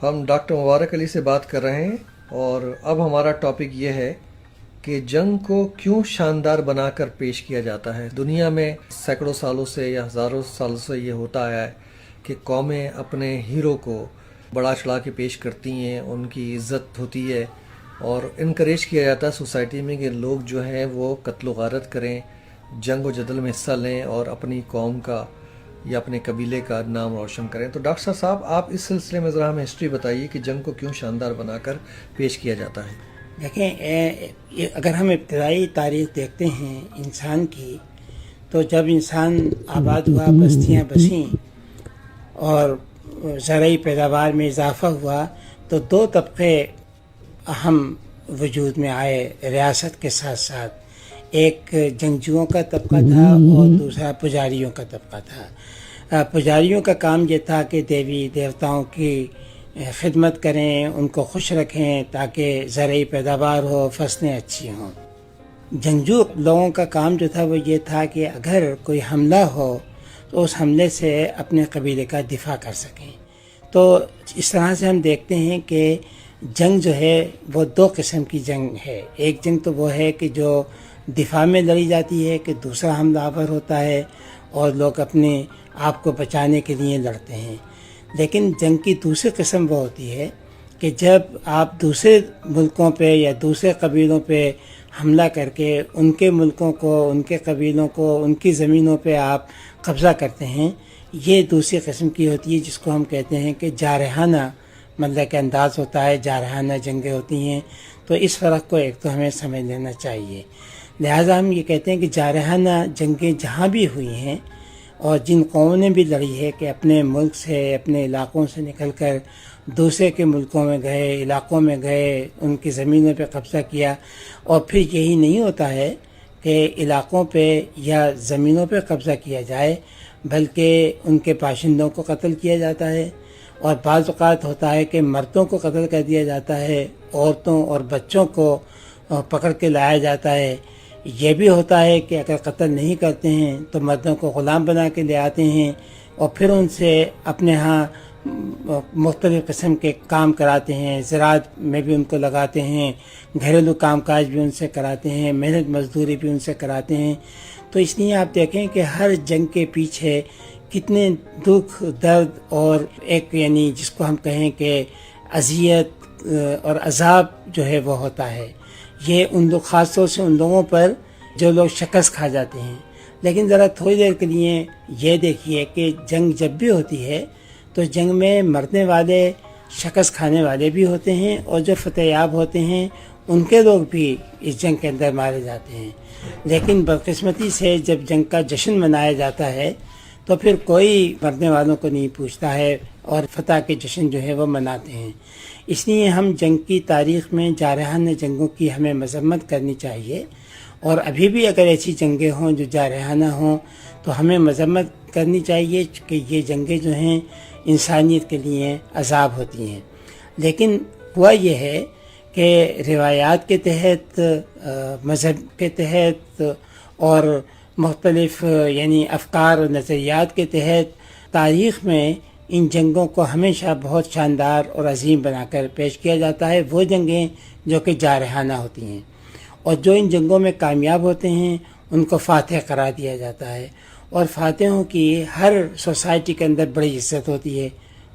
ہم ڈاکٹر مبارک علی سے بات کر رہے ہیں اور اب ہمارا ٹاپک یہ ہے کہ جنگ کو کیوں شاندار بنا کر پیش کیا جاتا ہے۔ دنیا میں سینکڑوں سالوں سے یا ہزاروں سالوں سے یہ ہوتا آیا ہے کہ قومیں اپنے ہیرو کو بڑا چڑھا کے پیش کرتی ہیں، ان کی عزت ہوتی ہے اور انکریج کیا جاتا ہے سوسائٹی میں کہ لوگ جو ہیں وہ قتل و غارت کریں، جنگ و جدل میں حصہ لیں اور اپنی قوم کا یا اپنے قبیلے کا نام روشن کریں۔ تو ڈاکٹر صاحب آپ اس سلسلے میں ذرا ہمیں ہسٹری بتائیے کہ جنگ کو کیوں شاندار بنا کر پیش کیا جاتا ہے۔ دیکھیں، اگر ہم ابتدائی تاریخ دیکھتے ہیں انسان کی، تو جب انسان آباد ہوا، بستیاں بسیں اور زرعی پیداوار میں اضافہ ہوا، تو دو طبقے اہم وجود میں آئے ریاست کے ساتھ ساتھ۔ ایک جنگجوؤں کا طبقہ تھا اور دوسرا پجاریوں کا طبقہ تھا۔ پجاریوں کا کام یہ تھا کہ دیوی دیوتاؤں کی خدمت کریں، ان کو خوش رکھیں تاکہ زرعی پیداوار ہو، فصلیں اچھی ہوں۔ جنگجو لوگوں کا کام جو تھا وہ یہ تھا کہ اگر کوئی حملہ ہو تو اس حملے سے اپنے قبیلے کا دفاع کر سکیں۔ تو اس طرح سے ہم دیکھتے ہیں کہ جنگ جو ہے وہ دو قسم کی جنگ ہے۔ ایک جنگ تو وہ ہے کہ جو دفاع میں لڑی جاتی ہے، کہ دوسرا حملہ آور ہوتا ہے اور لوگ اپنے آپ کو بچانے کے لیے لڑتے ہیں۔ لیکن جنگ کی دوسری قسم وہ ہوتی ہے کہ جب آپ دوسرے ملکوں پہ یا دوسرے قبیلوں پہ حملہ کر کے ان کے ملکوں کو، ان کے قبیلوں کو، ان کی زمینوں پہ آپ قبضہ کرتے ہیں، یہ دوسری قسم کی ہوتی ہے، جس کو ہم کہتے ہیں کہ جارحانہ مطلب کہ انداز ہوتا ہے، جارحانہ جنگیں ہوتی ہیں۔ تو اس فرق کو ایک تو ہمیں سمجھ لینا چاہیے۔ لہٰذا ہم یہ کہتے ہیں کہ جارحانہ جنگیں جہاں بھی ہوئی ہیں اور جن قوموں نے بھی لڑی ہے کہ اپنے ملک سے، اپنے علاقوں سے نکل کر دوسرے کے ملکوں میں گئے، علاقوں میں گئے، ان کی زمینوں پہ قبضہ کیا، اور پھر یہی نہیں ہوتا ہے کہ علاقوں پہ یا زمینوں پہ قبضہ کیا جائے، بلکہ ان کے باشندوں کو قتل کیا جاتا ہے، اور بعض اوقات ہوتا ہے کہ مردوں کو قتل کر دیا جاتا ہے، عورتوں اور بچوں کو پکڑ کے لایا جاتا ہے۔ یہ بھی ہوتا ہے کہ اگر قتل نہیں کرتے ہیں تو مردوں کو غلام بنا کے لے آتے ہیں اور پھر ان سے اپنے ہاں مختلف قسم کے کام کراتے ہیں، زراعت میں بھی ان کو لگاتے ہیں، گھریلو کام کاج بھی ان سے کراتے ہیں، محنت مزدوری بھی ان سے کراتے ہیں۔ تو اس لیے آپ دیکھیں کہ ہر جنگ کے پیچھے کتنے دکھ، درد اور ایک یعنی جس کو ہم کہیں کہ اذیت اور عذاب جو ہے وہ ہوتا ہے۔ یہ ان لوگ، خاص طور سے ان لوگوں پر جو لوگ شکست کھا جاتے ہیں۔ لیکن ذرا تھوڑی دیر کے لیے یہ دیکھیے کہ جنگ جب بھی ہوتی ہے تو جنگ میں مرنے والے، شکست کھانے والے بھی ہوتے ہیں، اور جو فتح یاب ہوتے ہیں ان کے لوگ بھی اس جنگ کے اندر مارے جاتے ہیں۔ لیکن بدقسمتی سے جب جنگ کا جشن منایا جاتا ہے تو پھر کوئی مرنے والوں کو نہیں پوچھتا ہے اور فتح کے جشن جو ہے وہ مناتے ہیں۔ اس لیے ہم جنگ کی تاریخ میں جارحانہ جنگوں کی ہمیں مذمت کرنی چاہیے، اور ابھی بھی اگر ایسی جنگیں ہوں جو جارحانہ ہوں تو ہمیں مذمت کرنی چاہیے کہ یہ جنگیں جو ہیں انسانیت کے لیے عذاب ہوتی ہیں۔ لیکن ہوا یہ ہے کہ روایات کے تحت، مذہب کے تحت اور مختلف یعنی افکار و نظریات کے تحت تاریخ میں ان جنگوں کو ہمیشہ بہت شاندار اور عظیم بنا کر پیش کیا جاتا ہے، وہ جنگیں جو کہ جارحانہ ہوتی ہیں، اور جو ان جنگوں میں کامیاب ہوتے ہیں ان کو فاتح قرار دیا جاتا ہے۔ اور فاتحوں کی ہر سوسائٹی کے اندر بڑی عزت ہوتی ہے،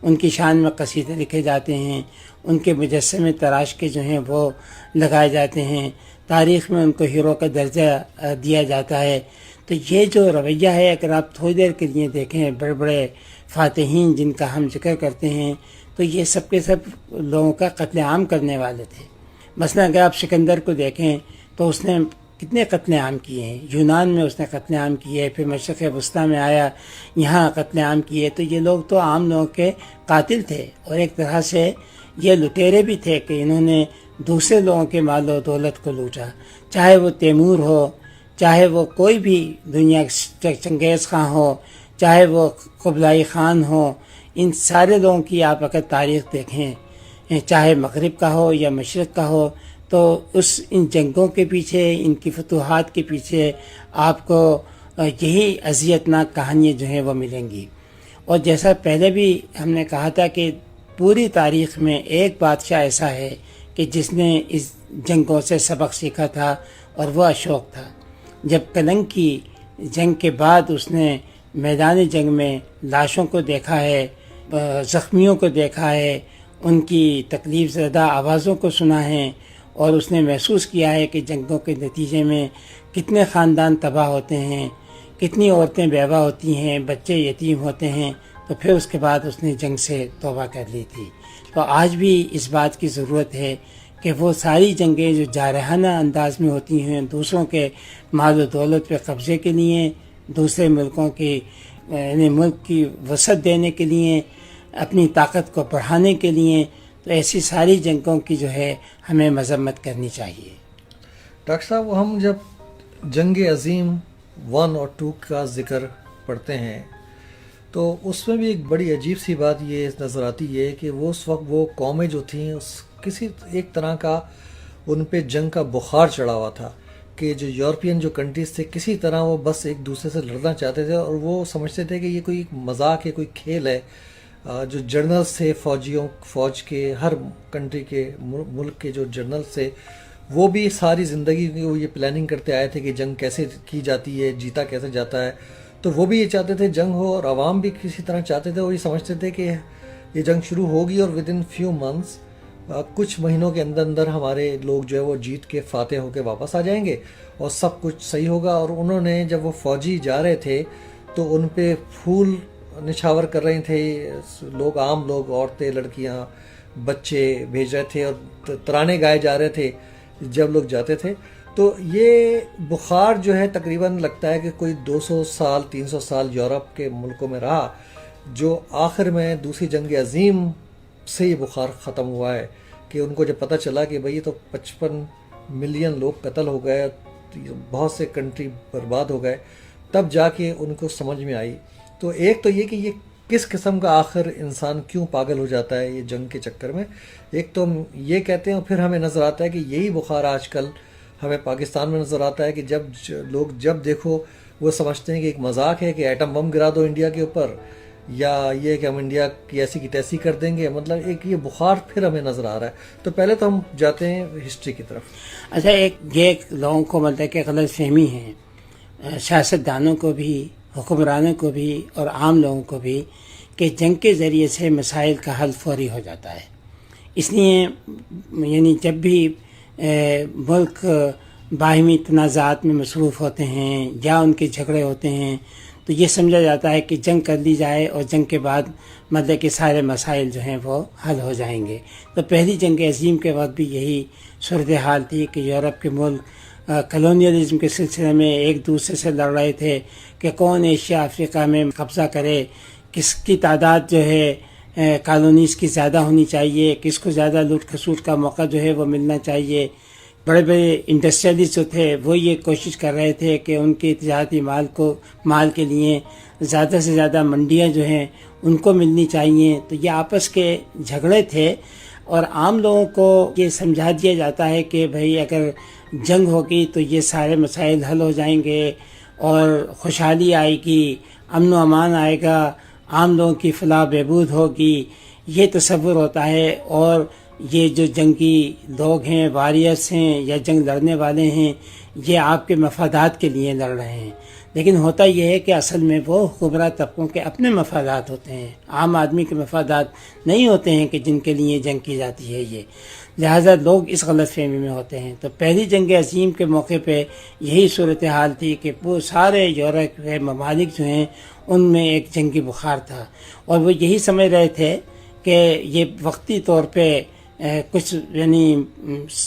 ان کی شان میں قصیدے لکھے جاتے ہیں، ان کے مجسمے تراش کے جو ہیں وہ لگائے جاتے ہیں، تاریخ میں ان کو ہیرو کا درجہ دیا جاتا ہے۔ تو یہ جو رویہ ہے، اگر آپ تھوڑی دیر کے لیے دیکھیں، بڑے بڑے فاتحین جن کا ہم ذکر کرتے ہیں، تو یہ سب کے سب لوگوں کا قتل عام کرنے والے تھے۔ مثلا اگر آپ سکندر کو دیکھیں تو اس نے کتنے قتل عام کیے ہیں۔ یونان میں اس نے قتل عام کیے، پھر مشرق وسطیٰ میں آیا، یہاں قتل عام کیے۔ تو یہ لوگ تو عام لوگوں کے قاتل تھے، اور ایک طرح سے یہ لٹیرے بھی تھے کہ انہوں نے دوسرے لوگوں کے مال و دولت کو لوٹا، چاہے وہ تیمور ہو، چاہے وہ کوئی بھی دنیا چنگیز خان ہو، چاہے وہ قبلائی خان ہو۔ ان سارے لوگوں کی آپ اگر تاریخ دیکھیں، چاہے مغرب کا ہو یا مشرق کا ہو، تو ان جنگوں کے پیچھے، ان کی فتوحات کے پیچھے آپ کو یہی اذیت ناک کہانیاں جو ہیں وہ ملیں گی۔ اور جیسا پہلے بھی ہم نے کہا تھا کہ پوری تاریخ میں ایک بادشاہ ایسا ہے کہ جس نے اس جنگوں سے سبق سیکھا تھا، اور وہ اشوک تھا۔ جب کلنگ کی جنگ کے بعد اس نے میدان جنگ میں لاشوں کو دیکھا ہے، زخمیوں کو دیکھا ہے، ان کی تکلیف زدہ آوازوں کو سنا ہے، اور اس نے محسوس کیا ہے کہ جنگوں کے نتیجے میں کتنے خاندان تباہ ہوتے ہیں، کتنی عورتیں بیوہ ہوتی ہیں، بچے یتیم ہوتے ہیں، تو پھر اس کے بعد اس نے جنگ سے توبہ کر لی تھی۔ تو آج بھی اس بات کی ضرورت ہے کہ وہ ساری جنگیں جو جارحانہ انداز میں ہوتی ہیں، دوسروں کے مال و دولت پہ قبضے کے لیے، دوسرے ملکوں کی یعنی ملک کی وسعت دینے کے لیے، اپنی طاقت کو بڑھانے کے لیے، تو ایسی ساری جنگوں کی جو ہے ہمیں مذمت کرنی چاہیے۔ ڈاکٹر صاحب، ہم جب جنگ عظیم 1 اور 2 کا ذکر پڑھتے ہیں تو اس میں بھی ایک بڑی عجیب سی بات یہ نظر آتی ہے کہ وہ اس وقت وہ قومیں جو تھیں کسی ایک طرح کا ان پہ جنگ کا بخار چڑھا ہوا تھا کہ جو یورپین جو کنٹریز تھے کسی طرح وہ بس ایک دوسرے سے لڑنا چاہتے تھے، اور وہ سمجھتے تھے کہ یہ کوئی مذاق ہے، کوئی کھیل ہے۔ جو جنرلز تھے فوج کے ہر کنٹری کے ملک کے جو جنرلز تھے، وہ بھی ساری زندگی وہ یہ پلاننگ کرتے آئے تھے کہ جنگ کیسے کی جاتی ہے، جیتا کیسے جاتا ہے۔ تو وہ بھی یہ چاہتے تھے جنگ ہو، اور عوام بھی کسی طرح چاہتے تھے، اور یہ سمجھتے تھے کہ یہ جنگ شروع ہوگی اور ود ان فیو منتھس، کچھ مہینوں کے اندر اندر ہمارے لوگ جو ہے وہ جیت کے فاتح ہو کے واپس آ جائیں گے اور سب کچھ صحیح ہوگا۔ اور انہوں نے جب وہ فوجی جا رہے تھے تو ان پہ پھول نچھاور کر رہے تھے لوگ، عام لوگ، عورتیں، لڑکیاں، بچے بھیج رہے تھے، اور ترانے گائے جا رہے تھے جب لوگ جاتے تھے۔ تو یہ بخار جو ہے تقریباً لگتا ہے کہ کوئی 200 سال 300 سال یورپ کے ملکوں میں رہا، جو آخر میں دوسری جنگ عظیم سے یہ بخار ختم ہوا ہے کہ ان کو جب پتہ چلا کہ بھئی تو 55 ملین لوگ قتل ہو گئے، بہت سے کنٹری برباد ہو گئے، تب جا کے ان کو سمجھ میں آئی۔ تو ایک تو یہ کہ یہ کس قسم کا آخر انسان کیوں پاگل ہو جاتا ہے یہ جنگ کے چکر میں، ایک تو ہم یہ کہتے ہیں، اور پھر ہمیں نظر آتا ہے کہ یہی بخار آج کل ہمیں پاکستان میں نظر آتا ہے کہ جب لوگ جب دیکھو وہ سمجھتے ہیں کہ ایک مذاق ہے کہ ایٹم بم گرا دو انڈیا کے اوپر، یا یہ کہ ہم انڈیا کی ایسی کی تیسی کر دیں گے، مطلب ایک یہ بخار پھر ہمیں نظر آ رہا ہے۔ تو پہلے تو ہم جاتے ہیں ہسٹری کی طرف۔ اچھا، یہ لوگوں کو مطلب کہ غلط فہمی ہے، سیاستدانوں کو بھی، حکمرانوں کو بھی، اور عام لوگوں کو بھی، کہ جنگ کے ذریعے سے مسائل کا حل فوری ہو جاتا ہے۔ اس لیے یعنی جب بھی ملک باہمی تنازعات میں مصروف ہوتے ہیں یا ان کے جھگڑے ہوتے ہیں تو یہ سمجھا جاتا ہے کہ جنگ کر لی جائے اور جنگ کے بعد مطلب کہ سارے مسائل جو ہیں وہ حل ہو جائیں گے۔ تو پہلی جنگ عظیم کے وقت بھی یہی صورتحال تھی کہ یورپ کے ملک کلونیلزم کے سلسلے میں ایک دوسرے سے لڑ رہے تھے کہ کون ایشیا افریقہ میں قبضہ کرے، کس کی تعداد جو ہے کالونیز کی زیادہ ہونی چاہیے، کس کو زیادہ لوٹ کھسوٹ کا موقع جو ہے وہ ملنا چاہیے۔ بڑے بڑے انڈسٹریلسٹ جو تھے وہ یہ کوشش کر رہے تھے کہ ان کے تجارتی مال کے لیے زیادہ سے زیادہ منڈیاں جو ہیں ان کو ملنی چاہیے۔ تو یہ آپس کے جھگڑے تھے، اور عام لوگوں کو یہ سمجھا دیا جاتا ہے کہ بھئی اگر جنگ ہوگی تو یہ سارے مسائل حل ہو جائیں گے اور خوشحالی آئے گی، امن و امان آئے گا، عام لوگوں کی فلاح بہبود ہوگی، یہ تصور ہوتا ہے۔ اور یہ جو جنگی لوگ ہیں، واریئرس ہیں یا جنگ لڑنے والے ہیں، یہ آپ کے مفادات کے لیے لڑ رہے ہیں، لیکن ہوتا یہ ہے کہ اصل میں وہ حکمراں طبقوں کے اپنے مفادات ہوتے ہیں، عام آدمی کے مفادات نہیں ہوتے ہیں کہ جن کے لیے جنگ کی جاتی ہے یہ، لہذا لوگ اس غلط فہمی میں ہوتے ہیں۔ تو پہلی جنگ عظیم کے موقع پہ یہی صورتحال تھی کہ وہ سارے یورپ کے ممالک جو ہیں ان میں ایک جنگی بخار تھا، اور وہ یہی سمجھ رہے تھے کہ یہ وقتی طور پہ کچھ یعنی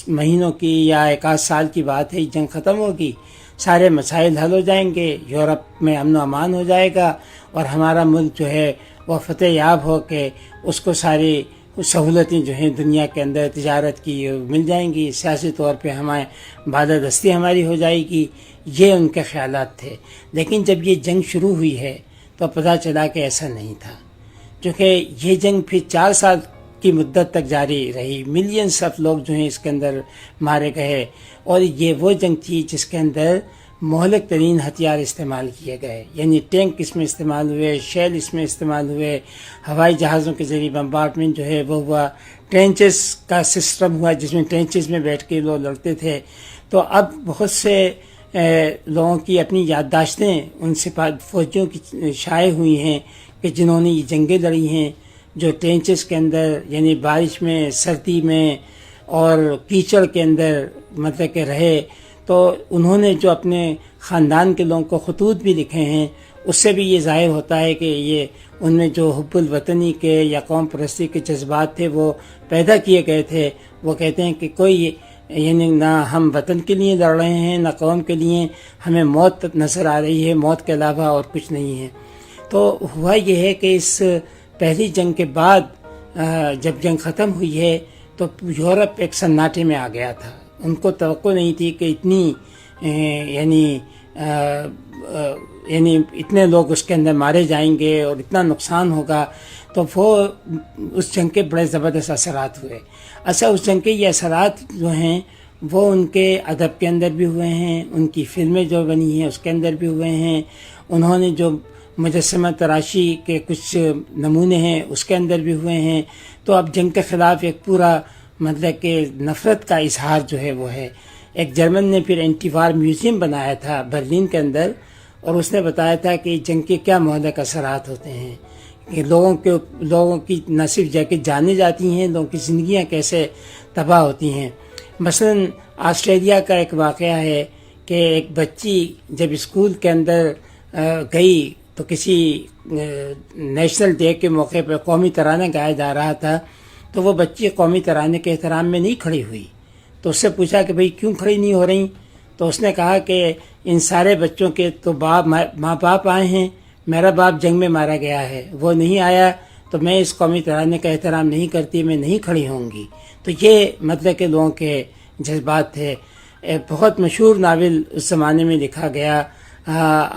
مہینوں کی یا ایک آدھ سال کی بات ہے، جنگ ختم ہوگی، سارے مسائل حل ہو جائیں گے، یورپ میں امن و امان ہو جائے گا، اور ہمارا ملک جو ہے وہ فتح یاب ہو کے اس کو ساری سہولتیں جو ہیں دنیا کے اندر تجارت کی مل جائیں گی، سیاسی طور پہ ہمیں بالادستی ہماری ہو جائے گی۔ یہ ان کے خیالات تھے۔ لیکن جب یہ جنگ شروع ہوئی ہے تو پتہ چلا کہ ایسا نہیں تھا، کیونکہ یہ جنگ پھر 4 سال کی مدت تک جاری رہی، ملینز آف لوگ جو ہیں اس کے اندر مارے گئے، اور یہ وہ جنگ تھی جس کے اندر مہلک ترین ہتھیار استعمال کیے گئے، یعنی ٹینک اس میں استعمال ہوئے، شیل اس میں استعمال ہوئے، ہوائی جہازوں کے ذریعے بمبارڈمنٹ جو ہے وہ ہوا، ٹرینچز کا سسٹم ہوا جس میں ٹرینچز میں بیٹھ کے لوگ لڑتے تھے۔ تو اب بہت سے لوگوں کی اپنی یادداشتیں ان فوجیوں کی شائع ہوئی ہیں کہ جنہوں نے یہ جنگیں لڑی ہیں، جو ٹرینچز کے اندر یعنی بارش میں، سردی میں اور کیچڑ کے اندر مطلب کہ رہے، تو انہوں نے جو اپنے خاندان کے لوگوں کو خطوط بھی لکھے ہیں، اس سے بھی یہ ظاہر ہوتا ہے کہ یہ ان میں جو حب الوطنی کے یا قوم پرستی کے جذبات تھے وہ پیدا کیے گئے تھے۔ وہ کہتے ہیں کہ کوئی یعنی نہ ہم وطن کے لیے لڑ رہے ہیں نہ قوم کے لیے، ہمیں موت نظر آ رہی ہے، موت کے علاوہ اور کچھ نہیں ہے۔ تو ہوا یہ ہے کہ اس پہلی جنگ کے بعد جب جنگ ختم ہوئی ہے تو یورپ ایک سناٹے میں آ گیا تھا۔ ان کو توقع نہیں تھی کہ اتنی یعنی اتنے لوگ اس کے اندر مارے جائیں گے اور اتنا نقصان ہوگا۔ تو وہ اس جنگ کے بڑے زبردست اثرات ہوئے۔ اچھا، اس جنگ کے یہ اثرات جو ہیں وہ ان کے ادب کے اندر بھی ہوئے ہیں، ان کی فلمیں جو بنی ہیں اس کے اندر بھی ہوئے ہیں، انہوں نے جو مجسمہ تراشی کے کچھ نمونے ہیں اس کے اندر بھی ہوئے ہیں۔ تو اب جنگ کے خلاف ایک پورا مطلب کہ نفرت کا اظہار جو ہے وہ ہے۔ ایک جرمن نے پھر اینٹی وار میوزیم بنایا تھا برلن کے اندر، اور اس نے بتایا تھا کہ جنگ کے کیا مہلک اثرات ہوتے ہیں، کہ لوگوں کی نہ صرف جا کے جانیں جاتی ہیں، لوگوں کی زندگیاں کیسے تباہ ہوتی ہیں۔ مثلا آسٹریلیا کا ایک واقعہ ہے کہ ایک بچی جب اسکول کے اندر گئی تو کسی نیشنل ڈے کے موقع پہ قومی ترانہ گایا جا رہا تھا، تو وہ بچی قومی ترانے کے احترام میں نہیں کھڑی ہوئی۔ تو اس سے پوچھا کہ بھئی کیوں کھڑی نہیں ہو رہی؟ تو اس نے کہا کہ ان سارے بچوں کے تو ماں باپ آئے ہیں، میرا باپ جنگ میں مارا گیا ہے، وہ نہیں آیا تو میں اس قومی ترانے کا احترام نہیں کرتی، میں نہیں کھڑی ہوں گی۔ تو یہ مطلب کہ لوگوں کے جذبات تھے۔ بہت مشہور ناول اس زمانے میں لکھا گیا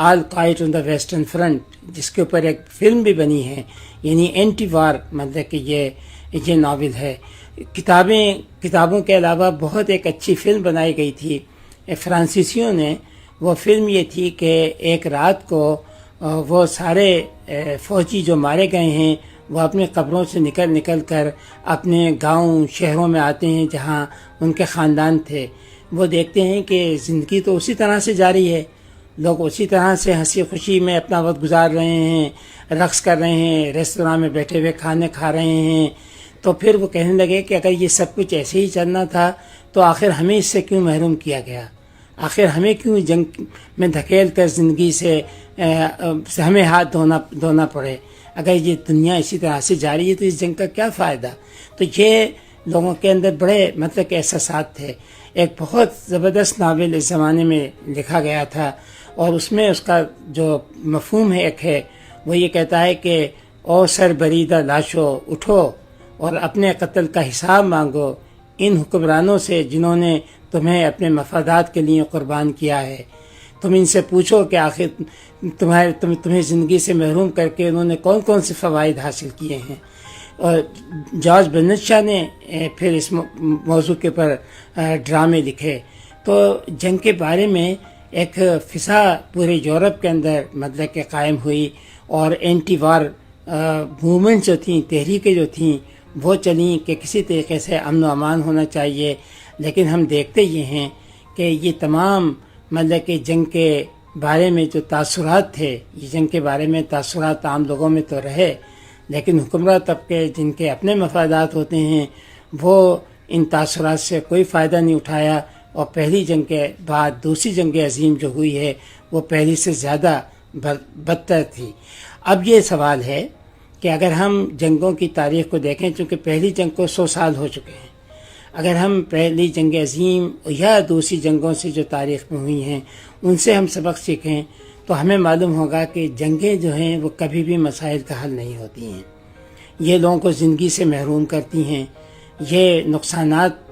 آل قائٹ آن دا ویسٹرن فرنٹ، جس کے اوپر ایک فلم بھی بنی ہے، یعنی اینٹی وار مطلب کہ یہ ناول ہے۔ کتابوں کے علاوہ بہت ایک اچھی فلم بنائی گئی تھی فرانسیسیوں نے۔ وہ فلم یہ تھی کہ ایک رات کو وہ سارے فوجی جو مارے گئے ہیں وہ اپنے قبروں سے نکل کر اپنے گاؤں شہروں میں آتے ہیں جہاں ان کے خاندان تھے۔ وہ دیکھتے ہیں کہ زندگی تو اسی طرح سے جاری ہے، لوگ اسی طرح سے ہنسی خوشی میں اپنا وقت گزار رہے ہیں، رقص کر رہے ہیں، ریستوراں میں بیٹھے ہوئے کھانے کھا رہے ہیں۔ تو پھر وہ کہنے لگے کہ اگر یہ سب کچھ ایسے ہی چلنا تھا تو آخر ہمیں اس سے کیوں محروم کیا گیا، آخر ہمیں کیوں جنگ میں دھکیل کر زندگی سے ہمیں ہاتھ دھونا پڑے، اگر یہ دنیا اسی طرح سے جاری ہے تو اس جنگ کا کیا فائدہ۔ تو یہ لوگوں کے اندر بڑے مطلب کہ احساسات تھے۔ ایک بہت زبردست ناول اس زمانے میں لکھا گیا تھا، اور اس میں اس کا جو مفہوم ہے ایک ہے، وہ یہ کہتا ہے کہ او سر بریدہ لاشو اٹھو اور اپنے قتل کا حساب مانگو ان حکمرانوں سے جنہوں نے تمہیں اپنے مفادات کے لیے قربان کیا ہے۔ تم ان سے پوچھو کہ آخر تمہیں زندگی سے محروم کر کے انہوں نے کون کون سے فوائد حاصل کیے ہیں۔ اور جارج برنٹ شاہ نے پھر اس موضوع کے پر ڈرامے لکھے۔ تو جنگ کے بارے میں ایک فضا پورے یورپ کے اندر مطلب کہ قائم ہوئی، اور اینٹی وار موومنٹ جو تھیں، تحریکیں جو تھیں وہ چلیں کہ کسی طریقے سے امن و امان ہونا چاہیے۔ لیکن ہم دیکھتے یہ ہیں کہ یہ تمام مطلب کہ جنگ کے بارے میں جو تاثرات تھے، یہ جنگ کے بارے میں تاثرات عام لوگوں میں تو رہے، لیکن حکمراں طبقے جن کے اپنے مفادات ہوتے ہیں وہ ان تاثرات سے کوئی فائدہ نہیں اٹھایا، اور پہلی جنگ کے بعد دوسری جنگ عظیم جو ہوئی ہے وہ پہلی سے زیادہ بدتر تھی۔ اب یہ سوال ہے کہ اگر ہم جنگوں کی تاریخ کو دیکھیں، چونکہ پہلی جنگ کو 100 سال ہو چکے ہیں، اگر ہم پہلی جنگ عظیم یا دوسری جنگوں سے جو تاریخ میں ہوئی ہیں ان سے ہم سبق سیکھیں تو ہمیں معلوم ہوگا کہ جنگیں جو ہیں وہ کبھی بھی مسائل کا حل نہیں ہوتی ہیں۔ یہ لوگوں کو زندگی سے محروم کرتی ہیں، یہ نقصانات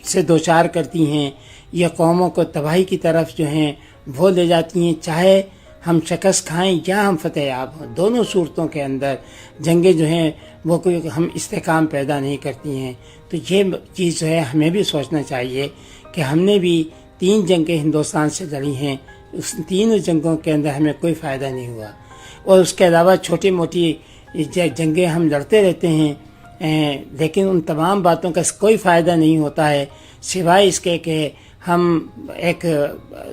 سے دوچار کرتی ہیں، یہ قوموں کو تباہی کی طرف جو ہیں وہ لے جاتی ہیں، چاہے ہم شکست کھائیں یا ہم فتح یاب ہوں۔ دونوں صورتوں کے اندر جنگیں جو ہیں وہ کوئی ہم استحکام پیدا نہیں کرتی ہیں۔ تو یہ چیز جو ہے ہمیں بھی سوچنا چاہیے کہ ہم نے بھی 3 جنگیں ہندوستان سے لڑی ہیں، اس تینوں جنگوں کے اندر ہمیں کوئی فائدہ نہیں ہوا، اور اس کے علاوہ چھوٹی موٹی جنگیں ہم لڑتے رہتے ہیں، لیکن ان تمام باتوں کا کوئی فائدہ نہیں ہوتا ہے سوائے اس کے کہ ہم ایک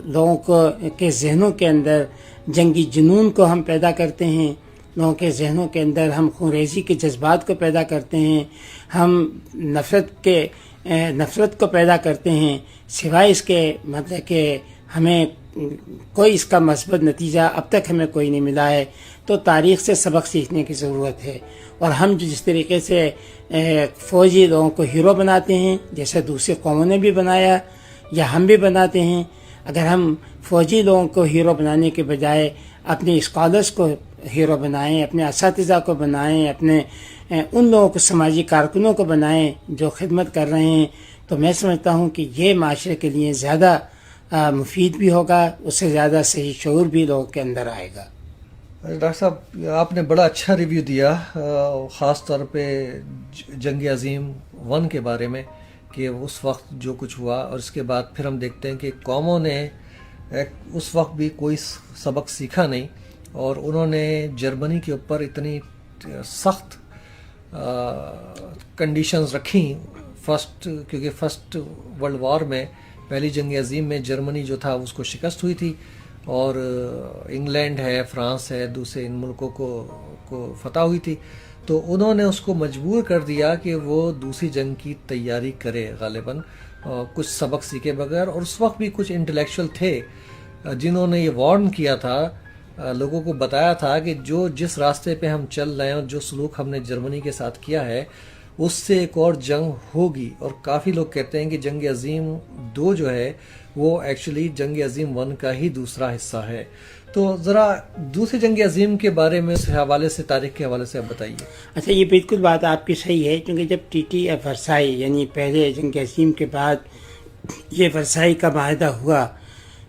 لوگوں کے ذہنوں کے اندر جنگی جنون کو ہم پیدا کرتے ہیں، لوگوں کے ذہنوں کے اندر ہم خونریزی کے جذبات کو پیدا کرتے ہیں، ہم نفرت کو پیدا کرتے ہیں، سوائے اس کے مطلب کہ ہمیں کوئی اس کا مثبت نتیجہ اب تک ہمیں کوئی نہیں ملا ہے۔ تو تاریخ سے سبق سیکھنے کی ضرورت ہے، اور ہم جس طریقے سے فوجی لوگوں کو ہیرو بناتے ہیں، جیسے دوسری قوموں نے بھی بنایا یا ہم بھی بناتے ہیں، اگر ہم فوجی لوگوں کو ہیرو بنانے کے بجائے اپنے اسکالرس کو ہیرو بنائیں، اپنے اساتذہ کو بنائیں، اپنے ان لوگوں کو سماجی کارکنوں کو بنائیں جو خدمت کر رہے ہیں، تو میں سمجھتا ہوں کہ یہ معاشرے کے لیے زیادہ مفید بھی ہوگا، اس سے زیادہ صحیح شعور بھی لوگوں کے اندر آئے گا۔ ڈاکٹر صاحب آپ نے بڑا اچھا ریویو دیا، خاص طور پہ جنگ عظیم 1 کے بارے میں، کہ اس وقت جو کچھ ہوا، اور اس کے بعد پھر ہم دیکھتے ہیں کہ قوموں نے اس وقت بھی کوئی سبق سیکھا نہیں، اور انہوں نے جرمنی کے اوپر اتنی سخت کنڈیشنز رکھیں کیونکہ فرسٹ ورلڈ وار میں، پہلی جنگ عظیم میں جرمنی جو تھا اس کو شکست ہوئی تھی، اور انگلینڈ ہے، فرانس ہے، دوسرے ان ملکوں کو فتح ہوئی تھی، تو انہوں نے اس کو مجبور کر دیا کہ وہ دوسری جنگ کی تیاری کرے غالباً کچھ سبق سیکھے بغیر۔ اور اس وقت بھی کچھ انٹلیکچوئل تھے جنہوں نے یہ وارن کیا تھا، لوگوں کو بتایا تھا کہ جس راستے پہ ہم چل رہے ہیں اور جو سلوک ہم نے جرمنی کے ساتھ کیا ہے اس سے ایک اور جنگ ہوگی۔ اور کافی لوگ کہتے ہیں کہ جنگ عظیم 2 جو ہے وہ ایکچولی جنگ عظیم 1 کا ہی دوسرا حصہ ہے۔ تو ذرا دوسری جنگ عظیم کے بارے میں اس حوالے سے، تاریخ کے حوالے سے آپ بتائیے۔ اچھا، یہ بالکل بات آپ کی صحیح ہے، کیونکہ جب ٹریٹی آف ورسائی یعنی پہلے جنگ عظیم کے بعد یہ ورسائی کا معاہدہ ہوا،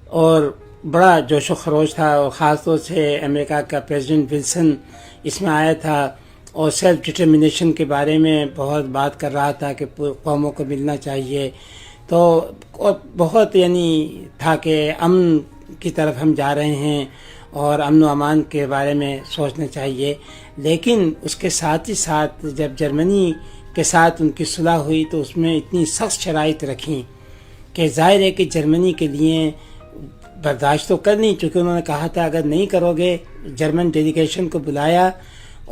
اور بڑا جوش و خروش تھا، اور خاص طور سے امریکہ کا پریزیڈنٹ ولسن اس میں آیا تھا، اور سیلف ڈٹرمنیشن کے بارے میں بہت بات کر رہا تھا کہ قوموں کو ملنا چاہیے، تو اور بہت یعنی تھا کہ امن کی طرف ہم جا رہے ہیں اور امن و امان کے بارے میں سوچنا چاہیے۔ لیکن اس کے ساتھ ہی ساتھ جب جرمنی کے ساتھ ان کی صلح ہوئی تو اس میں اتنی سخت شرائط رکھیں کہ ظاہر ہے کہ جرمنی کے لیے برداشت تو کرنی، چونکہ انہوں نے کہا تھا اگر نہیں کرو گے، جرمن ڈیلیگیشن کو بلایا